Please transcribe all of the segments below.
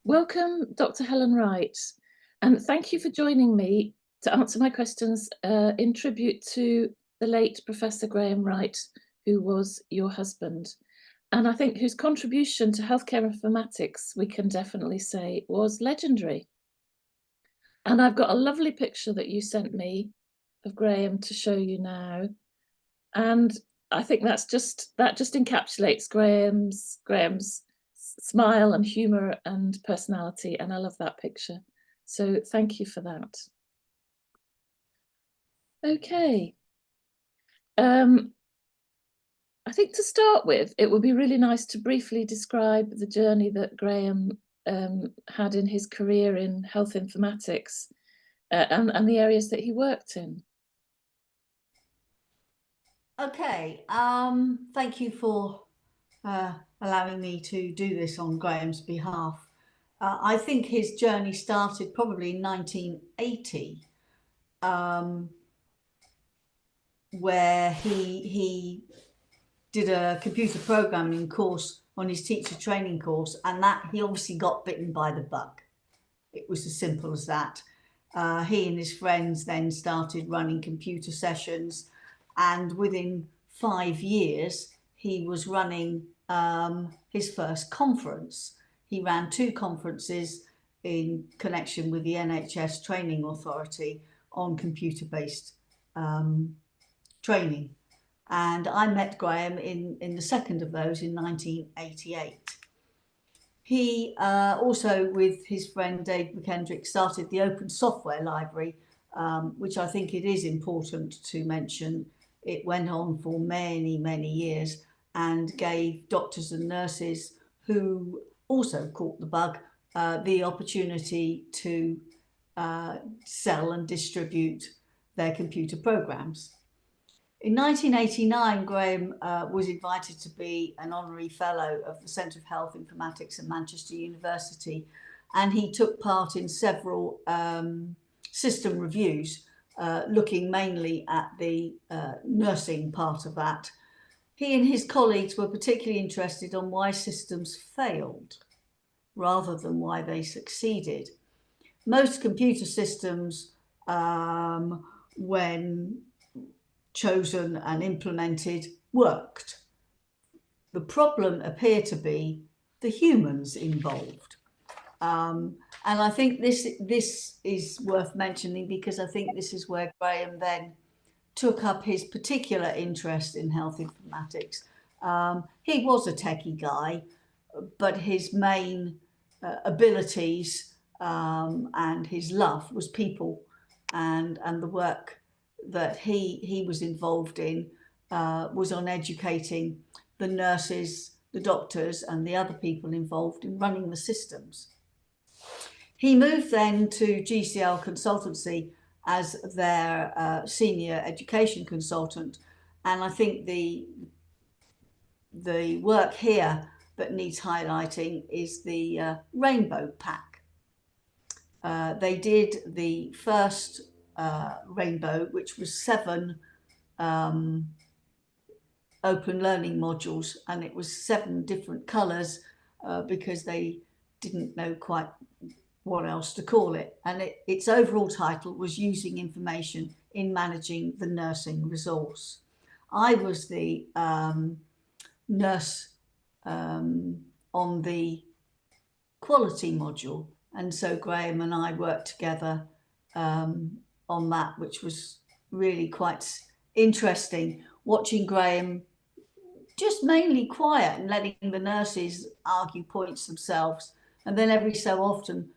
Welcome, Dr. Helen Wright, and thank you for joining me to answer my questions in tribute to the late Professor Graham Wright, who was your husband, and I think whose contribution to healthcare informatics, we can definitely say, was legendary. And I've got a lovely picture that you sent me of Graham to show you now, and I think that just encapsulates Graham's smile and humor and personality, and I love that picture. So thank you for that. Okay. I think to start with, it would be really nice to briefly describe the journey that Graham had in his career in health informatics and the areas that he worked in. Okay, thank you for allowing me to do this on Graham's behalf. I think his journey started probably in 1980, where he did a computer programming course on his teacher training course, and that he obviously got bitten by the bug. It was as simple as that. He and his friends then started running computer sessions, and within 5 years he was running his first conference. He ran 2 conferences in connection with the NHS Training Authority on computer-based training. And I met Graham in the second of those in 1988. He also, with his friend Dave McKendrick, started the Open Software Library, which I think it is important to mention. It went on for many, many years and gave doctors and nurses who also caught the bug the opportunity to sell and distribute their computer programs. In 1989, Graham was invited to be an honorary fellow of the Centre of Health Informatics at Manchester University, and he took part in several system reviews, looking mainly at the nursing part of that. He and his colleagues were particularly interested on why systems failed rather than why they succeeded. Most computer systems, when chosen and implemented, worked. The problem appeared to be the humans involved. And I think this is worth mentioning because I think this is where Graham then took up his particular interest in health informatics. He was a techie guy, but his main abilities and his love was people, and the work that he was involved in was on educating the nurses, the doctors, and the other people involved in running the systems. He moved then to GCL Consultancy as their senior education consultant, and I think the work here that needs highlighting is the Rainbow Pack. They did the first Rainbow, which was 7 open learning modules, and it was 7 different colours because they didn't know quite what else to call it. And its overall title was Using Information in Managing the Nursing Resource. I was the nurse on the quality module, and so Graham and I worked together on that, which was really quite interesting, watching Graham just mainly quiet and letting the nurses argue points themselves, and then every so often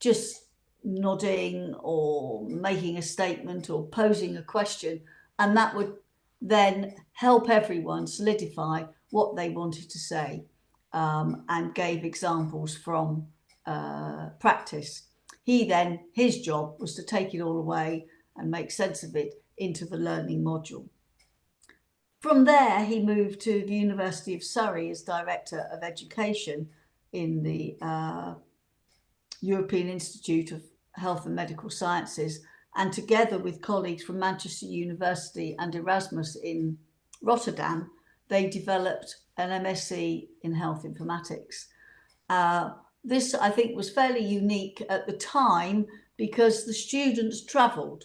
just nodding or making a statement or posing a question, and that would then help everyone solidify what they wanted to say, and gave examples from practice. His job was to take it all away and make sense of it into the learning module. From there, he moved to the University of Surrey as Director of Education in the European Institute of Health and Medical Sciences, and together with colleagues from Manchester University and Erasmus in Rotterdam, they developed an MSc in Health Informatics. this, I think, was fairly unique at the time because the students travelled.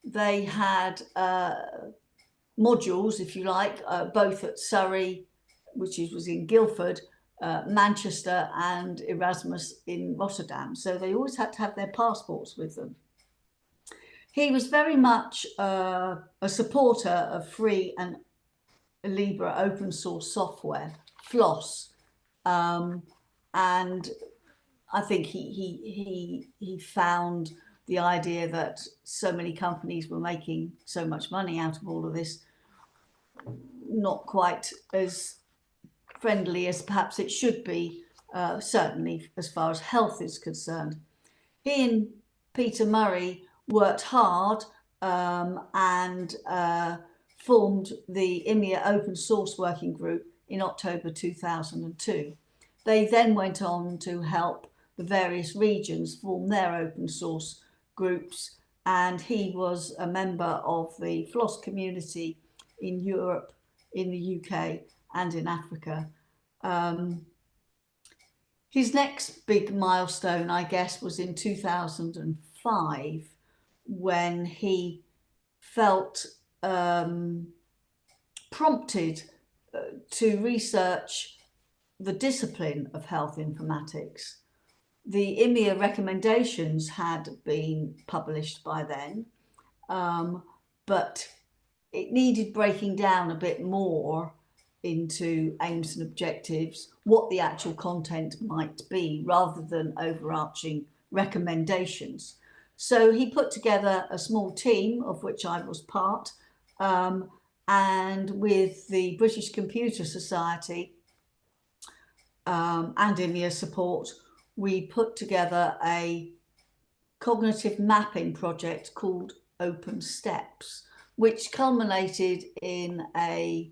They had modules, if you like, both at Surrey, which was in Guildford, Manchester, and Erasmus in Rotterdam. So they always had to have their passports with them. He was very much a supporter of free and Libre open source software, FLOSS, and I think he found the idea that so many companies were making so much money out of all of this not quite as friendly as perhaps it should be, certainly as far as health is concerned. He and Peter Murray worked hard and formed the IMIA Open Source Working Group in October 2002. They then went on to help the various regions form their open source groups, and he was a member of the FLOSS community in Europe, in the UK, and in Africa. His next big milestone, I guess, was in 2005, when he felt prompted to research the discipline of health informatics. The IMIA recommendations had been published by then, but it needed breaking down a bit more into aims and objectives, what the actual content might be, rather than overarching recommendations. So he put together a small team, of which I was part, and with the British Computer Society and IMIA support, we put together a cognitive mapping project called Open Steps, which culminated in a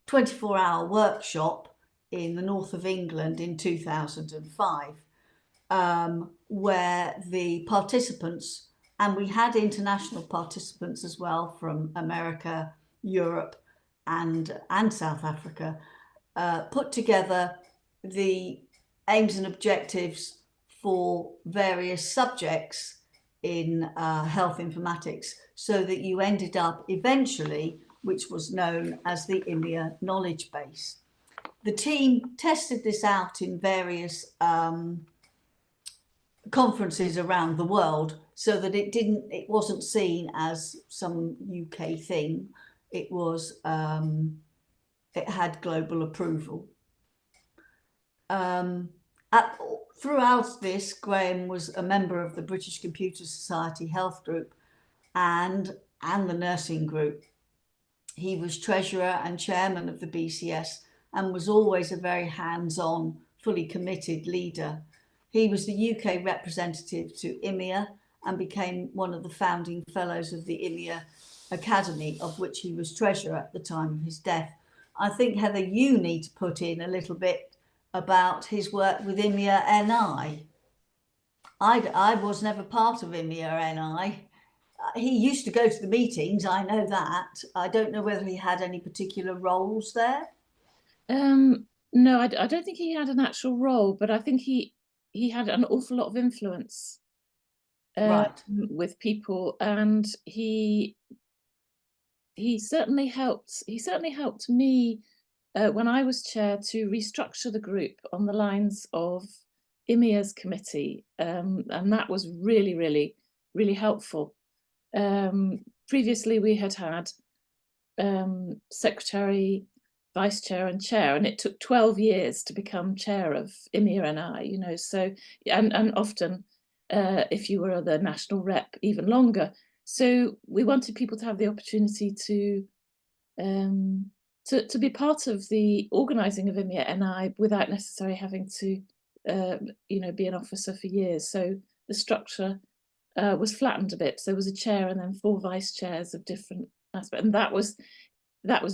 24-hour workshop in the north of England in 2005, where the participants, and we had international participants as well from America, Europe, and South Africa, put together the aims and objectives for various subjects in health informatics, so that you ended up eventually, which was known as the IMIA knowledge base. The team tested this out in various conferences around the world, so that it wasn't seen as some UK thing. It was it had global approval. Throughout this, Graham was a member of the British Computer Society Health Group and the Nursing Group. He was treasurer and chairman of the BCS and was always a very hands-on, fully committed leader. He was the UK representative to IMIA and became one of the founding fellows of the IMIA Academy, of which he was treasurer at the time of his death. I think, Heather, you need to put in a little bit about his work with IMIA-NI. I was never part of IMIA-NI. He used to go to the meetings, I know that. I don't know whether he had any particular roles there. No, I don't think he had an actual role, but I think he had an awful lot of influence Right. with people, and he certainly helped. He certainly helped me when I was chair to restructure the group on the lines of IMIA's committee, and that was really, really, really helpful. Previously, we had secretary, vice chair, and chair, and it took 12 years to become chair of IMIA-NI, you know, so, and often if you were the national rep, even longer. So we wanted people to have the opportunity to be part of the organising of IMIA-NI without necessarily having to, you know, be an officer for years. So the structure was flattened a bit. So there was a chair and then 4 vice chairs of different aspects, and that was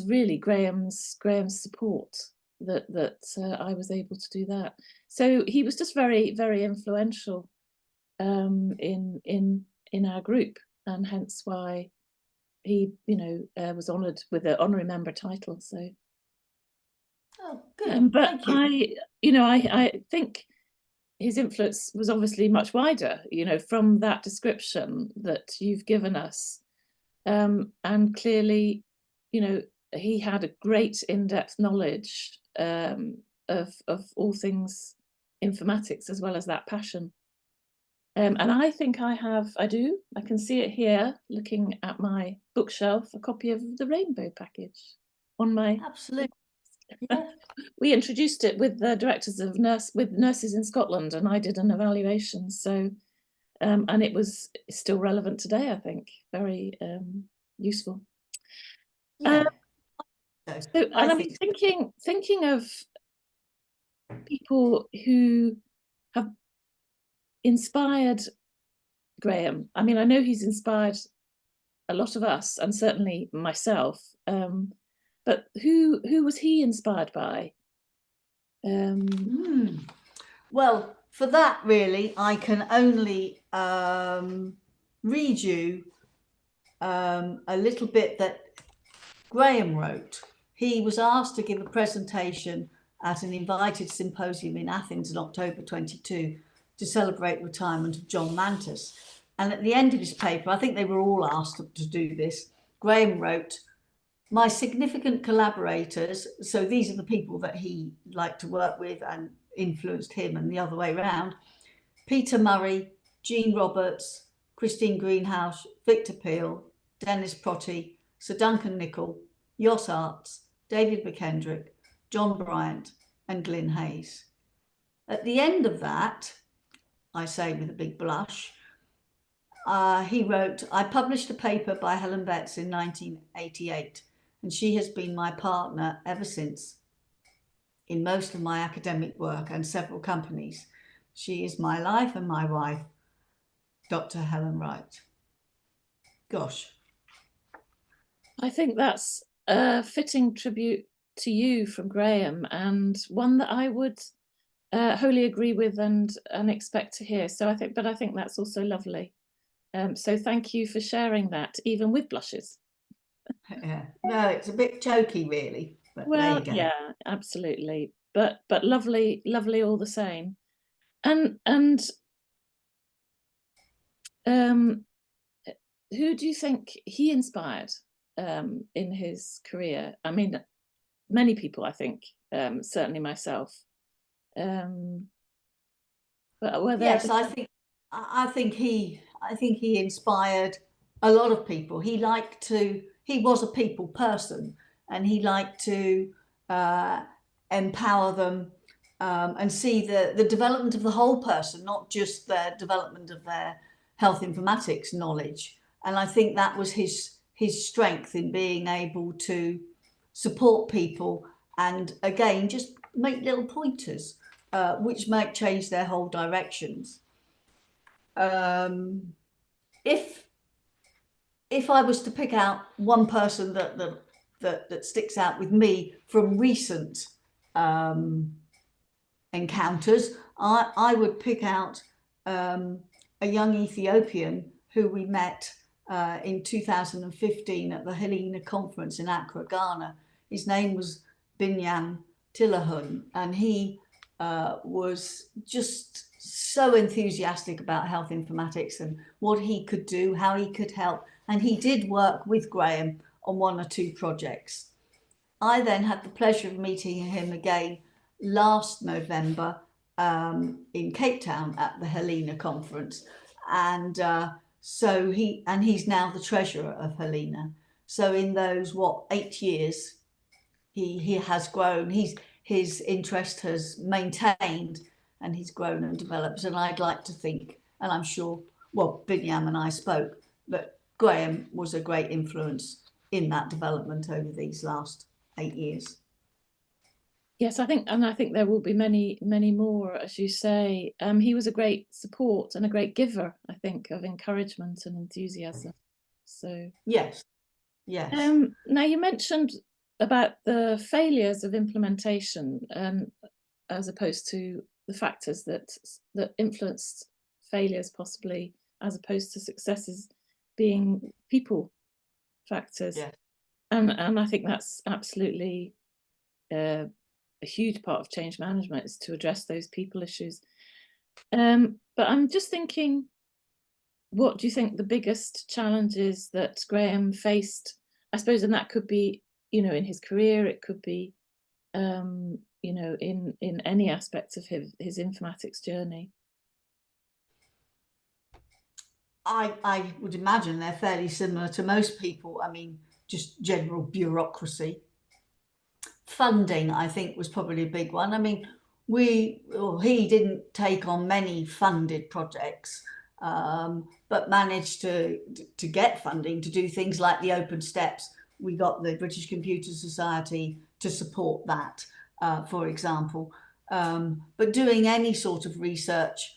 really Graham's support that I was able to do that. So he was just very, very influential in our group, and hence why he, you know, was honoured with the honorary member title. So, oh, good. but Thank you. I think his influence was obviously much wider, you know, from that description that you've given us. And clearly, you know, he had a great in-depth knowledge of all things informatics, as well as that passion. And I think I can see it here, looking at my bookshelf, a copy of the Rainbow Package on my. Absolutely. Yeah. We introduced it with the directors of nurses in Scotland, and I did an evaluation. So, and it was still relevant today, I think. Very useful. Yeah. So, and I'm thinking of people who have inspired Graham. I mean, I know he's inspired a lot of us, and certainly myself. But who was he inspired by? Well, for that, really, I can only read you a little bit that Graham wrote. He was asked to give a presentation at an invited symposium in Athens in October 22 to celebrate retirement of John Mantus. And at the end of his paper, I think they were all asked to do this, Graham wrote, "My significant collaborators," so these are the people that he liked to work with and influenced him, and the other way around, "Peter Murray, Jean Roberts, Christine Greenhouse, Victor Peel, Dennis Protty, Sir Duncan Nicol, Jos Arts, David McKendrick, John Bryant, and Glyn Hayes." At the end of that, I say with a big blush, he wrote, "I published a paper by Helen Betts in 1988, and she has been my partner ever since in most of my academic work and several companies. She is my life and my wife, Dr. Helen Wright." Gosh. I think that's a fitting tribute to you from Graham, and one that I would wholly agree with and expect to hear. So I think that's also lovely. So thank you for sharing that, even with blushes. Yeah, no, it's a bit choky, really. But Well, there you go. yeah, absolutely, but lovely all the same. And who do you think he inspired in his career? I mean, many people, I think, certainly myself. But were there? Yes, I think he inspired a lot of people. He was a people person, and he liked to empower them and see the development of the whole person, not just the development of their health informatics knowledge. And I think that was his strength in being able to support people, and again, just make little pointers which might change their whole directions. If I was to pick out one person that sticks out with me from recent encounters, I would pick out a young Ethiopian who we met in 2015 at the Helena conference in Accra, Ghana. His name was Binyam Tilahun, and he was just so enthusiastic about health informatics and what he could do, how he could help. And he did work with Graham on one or two projects. I then had the pleasure of meeting him again last November in Cape Town at the Helena conference. And so he's now the treasurer of Helena. So in those, 8 years, he has grown. His interest has maintained, and he's grown and developed. And I'd like to think, and I'm sure, Binyam and I spoke, that Graham was a great influence in that development over these last 8 years. Yes, I think there will be many more, as you say. He was a great support and a great giver, I think, of encouragement and enthusiasm. So yes. Now you mentioned about the failures of implementation, as opposed to the factors that influenced failures, possibly, as opposed to successes being people factors. Yeah. And I think that's absolutely a huge part of change management, is to address those people issues. But I'm just thinking, what do you think the biggest challenges that Graham faced? I suppose, and that could be, in his career, it could be, in any aspects of his informatics journey. I would imagine they're fairly similar to most people. I mean, just general bureaucracy. Funding, I think, was probably a big one. I mean, he didn't take on many funded projects, but managed to get funding to do things like the Open Steps. We got the British Computer Society to support that, for example. But doing any sort of research,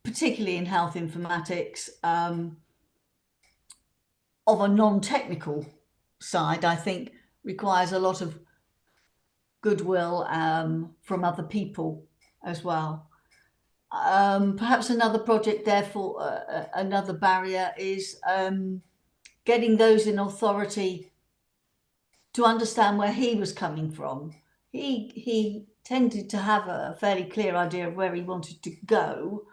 particularly in health informatics, of a non-technical side, I think requires a lot of goodwill from other people as well. Perhaps another project, therefore, another barrier is getting those in authority to understand where he was coming from. He tended to have a fairly clear idea of where he wanted to go,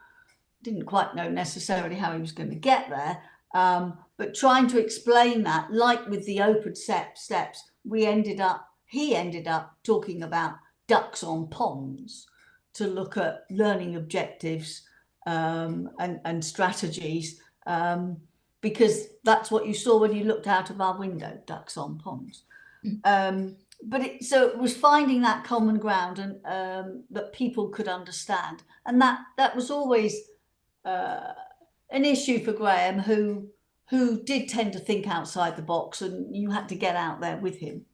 didn't quite know necessarily how he was going to get there, but trying to explain that, like with the Open Steps, he ended up talking about ducks on ponds to look at learning objectives and strategies, because that's what you saw when you looked out of our window, ducks on ponds. So it was finding that common ground and that people could understand, and that was always an issue for Graham, who did tend to think outside the box, and you had to get out there with him.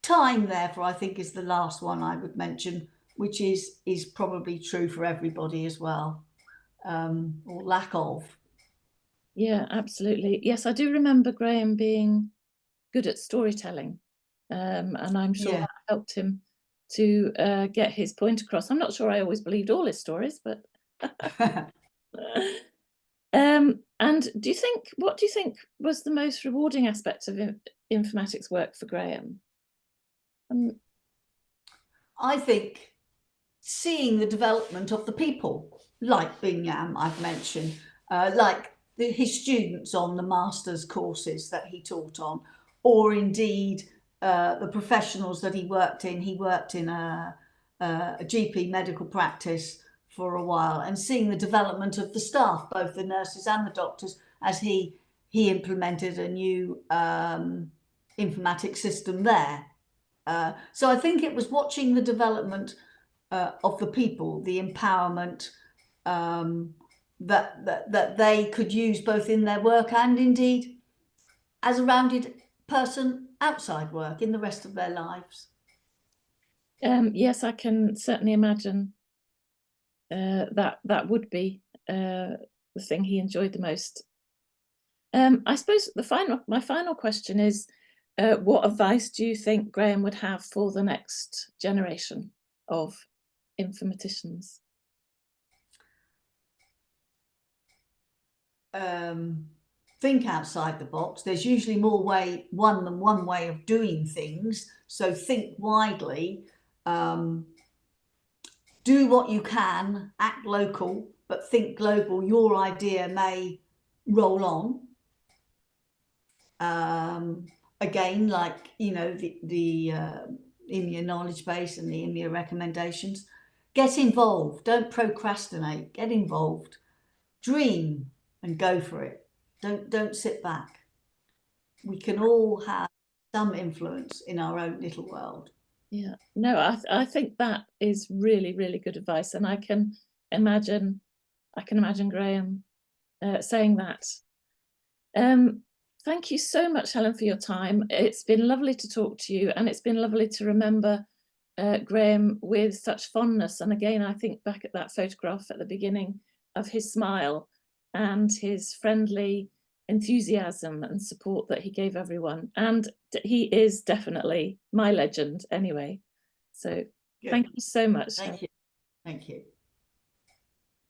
Time, therefore, I think is the last one I would mention, which is probably true for everybody as well, or lack of. Yeah, absolutely. Yes, I do remember Graham being good at storytelling, and I'm sure that helped him to get his point across. I'm not sure I always believed all his stories, but and what do you think was the most rewarding aspect of informatics work for Graham? I think seeing the development of the people, like Binyam I've mentioned, like his students on the master's courses that he taught on, or indeed the professionals that he worked in. He worked in a GP medical practice for a while, and seeing the development of the staff, both the nurses and the doctors, as he implemented a new informatics system there. So I think it was watching the development of the people, the empowerment that they could use both in their work and indeed as a rounded person outside work in the rest of their lives. Yes, I can certainly imagine that would be the thing he enjoyed the most. I suppose my final question is, what advice do you think Graham would have for the next generation of informaticians? Think outside the box. There's usually more than one way of doing things, so think widely. Do what you can, act local, but think global. Your idea may roll on. Again, like, the IMIA knowledge base and the IMIA recommendations. Get involved. Don't procrastinate. Get involved. Dream and go for it. Don't sit back. We can all have some influence in our own little world. Yeah, no, I think that is really, really good advice, and I can imagine Graham saying that. Thank you so much, Helen, for your time. It's been lovely to talk to you, and it's been lovely to remember Graham with such fondness. And again, I think back at that photograph at the beginning of his smile and his friendly enthusiasm and support that he gave everyone. And he is definitely my legend anyway. So thank you so much. Thank you. Thank you.